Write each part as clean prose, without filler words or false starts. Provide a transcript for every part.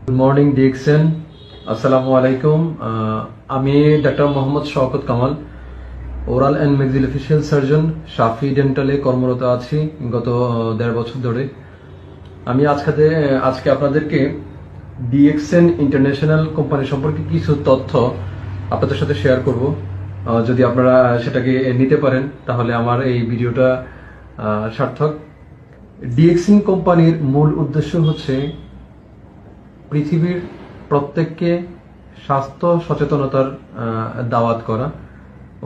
Good morning DXN, আসসালামু আলাইকুম। আমি doctor Mohammad Shawkat Kamal, oral and maxillofacial surgeon, Shafi ডেন্টালে কর্মরত আছি গত 1.5 বছর ধরে। আমি আজকে আপনাদেরকে ডিএক্সএন ইন্টারন্যাশনাল কোম্পানি সম্পর্কে কিছু তথ্য আপনাদের সাথে শেয়ার করব। যদি আপনারা সেটাকে নিতে পারেন তাহলে আমার এই ভিডিওটা সার্থক। ডিএক্সএন কোম্পানির মূল উদ্দেশ্য হচ্ছে পৃথিবীর প্রত্যেককে স্বাস্থ্য সচেতনতার দাওয়াত করা।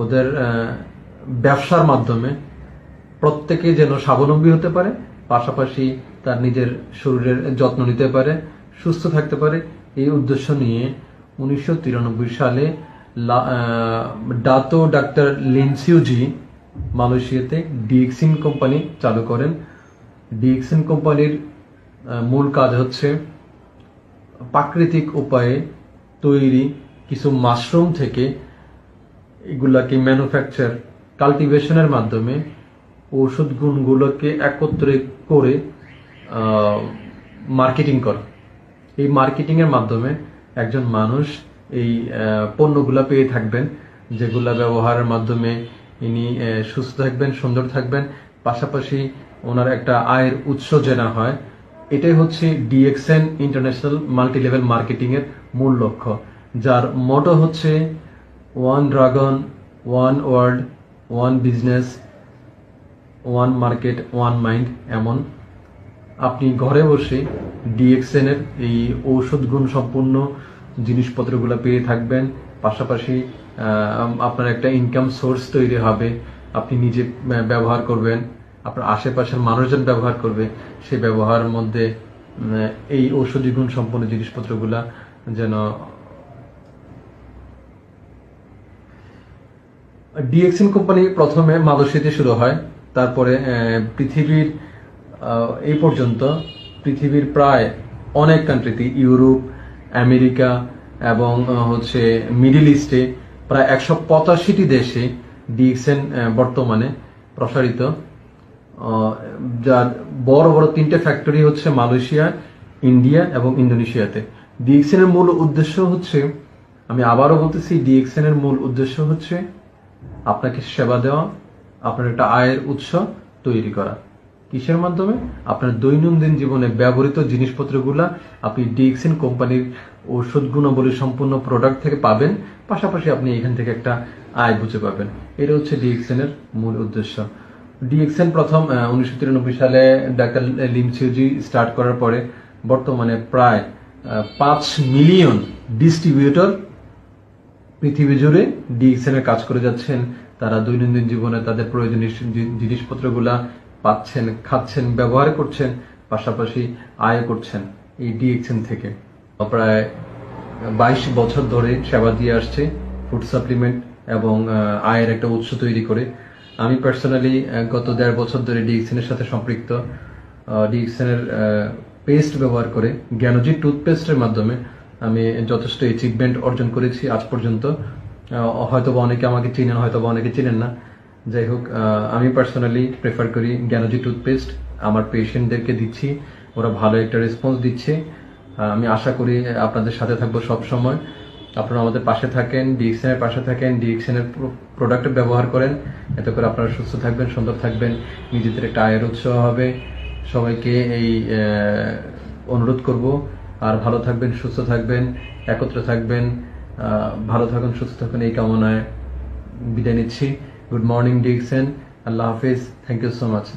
ওদের ব্যবসার মাধ্যমে প্রত্যেকে যেন স্বাবলম্বী হতে পারে, পাশাপাশি তার নিজের শরীরের যত্ন নিতে পারে, সুস্থ থাকতে পারে। এই উদ্দেশ্য নিয়ে 1993 সালে ডাতো ডাক্তার লিনসিউজি মালয়েশিয়াতে ডিএক্সিন কোম্পানি চালু করেন। ডিএক্সিন কোম্পানির মূল কাজ হচ্ছে প্রাকৃতিক উপায়ে তৈরি কিছু মাশরুম থেকে এগুলাকে ম্যানুফ্যাকচার কাল্টিভেশনের মাধ্যমে ঔষধ গুণগুলোকে একত্রে করে মার্কেটিং করা। এই মার্কেটিংয়ের মাধ্যমে একজন মানুষ এই পণ্যগুলা পেয়ে থাকবেন, যেগুলা ব্যবহারের মাধ্যমে ইনি সুস্থ থাকবেন, সুন্দর থাকবেন, পাশাপাশি ওনার একটা আয়ের উৎস জানা হয়। এটাই হচ্ছে DXN international multi level marketing এর মূল লক্ষ্য, যার মোটো হচ্ছে one dragon, one world, one business, one market, one mind. এমন আপনি ঘরে বসে ডিএক্সএন এর এই ঔষধ গুণ সম্পূর্ণ জিনিসপত্রগুলো পেয়ে থাকবেন, পাশাপাশি আপনার একটা ইনকাম সোর্স তৈরি হবে। আপনি নিজে ব্যবহার করবেন, আপনার আশেপাশের মানুষজন ব্যবহার করবে, সেই ব্যবহারের মধ্যে এই ঔষধি গুণ সম্পন্ন জিনিসপত্রগুলা যেন। ডিএক্সিন কোম্পানি প্রথমে মালয়েশিয়াতে শুরু হয়, তারপরে পৃথিবীর এই পর্যন্ত পৃথিবীর প্রায় অনেক কান্ট্রিতে, ইউরোপ, আমেরিকা এবং হচ্ছে মিডল ইস্টে প্রায় 185টি দেশে ডিএক্সিন বর্তমানে প্রসারিত। যার বড় বড় 3টে ফ্যাক্টরি হচ্ছে মালয়েশিয়া, ইন্ডিয়া এবং ইন্দোনেশিয়াতে। ডিএক্সিন এর মূল উদ্দেশ্য হচ্ছে, আমি আবারও বলতেছি, ডিএক্সিন এর মূল উদ্দেশ্য হচ্ছে আপনাকে সেবা দেওয়া, আপনার একটা আয়ের উৎস তৈরি করা। কিসের মাধ্যমে? আপনার দৈনন্দিন জীবনে ব্যবহৃত জিনিসপত্রগুলা আপনি ডিএক্সিন কোম্পানির ঔষধ গুণাবলী সম্পূর্ণ প্রোডাক্ট থেকে পাবেন, পাশাপাশি আপনি এখান থেকে একটা আয় বুঝে পাবেন। এটা হচ্ছে ডিএক্সিন এর মূল উদ্দেশ্য। ডিএক্সিন প্রথম 1993 সালে ডাক্তার লিনসিউজি স্টার্ট করার পরে বর্তমানে প্রায় 5 মিলিয়ন ডিস্ট্রিবিউটর পৃথিবী জুড়ে ডিএক্সিন এর কাজ করে যাচ্ছেন। তারা দৈনন্দিন জীবনে তাদের প্রয়োজনীয় জিনিসপত্রগুলা পাচ্ছেন, খাচ্ছেন, ব্যবহার করছেন, পাশাপাশি আয় করছেন এই ডিএক্সিন থেকে। প্রায় 22 বছর ধরে সেবা দিয়ে আসছে ফুড সাপ্লিমেন্ট এবং আয়ের একটা উৎস তৈরি করে। আমি পার্সোনালি গত 1.5 বছর ধরে ডিএক্সিন এর সাথে সম্পৃক্ত। ডিএক্সিন এর পেস্ট ব্যবহার করে, জ্ঞানজি টুথপেস্টের মাধ্যমে আমি যথেষ্ট অ্যাচিভমেন্ট অর্জন করেছি আজ পর্যন্ত। হয়তোবা অনেকে আমাকে চিনেন, হয়তোবা অনেকে চিনেন না। যাই হোক, আমি পার্সোনালি প্রেফার করি জ্ঞানজি টুথপেস্ট। আমার পেশেন্টদেরকে দিচ্ছি, ওরা ভালো একটা রেসপন্স দিচ্ছে। আমি আশা করি আপনাদের সাথে থাকবো সব সময়। আপনারা আমাদের পাশে থাকেন, ডিএক্সিন এর পাশে থাকেন, ডিএক্সিন এর প্রোডাক্ট ব্যবহার করেন। এতে করে আপনারা সুস্থ থাকবেন, সুন্দর থাকবেন, নিজেদের একটা আয়ের উৎস হবে। সবাইকে এই অনুরোধ করব। আর ভালো থাকবেন, সুস্থ থাকবেন, একত্রে থাকবেন। ভালো থাকুন, সুস্থ থাকুন, এই কামনায় বিদায় নিচ্ছি। গুড মর্নিং ডিএক্সিন, আল্লাহ হাফিজ, থ্যাংক ইউ সো মাচ।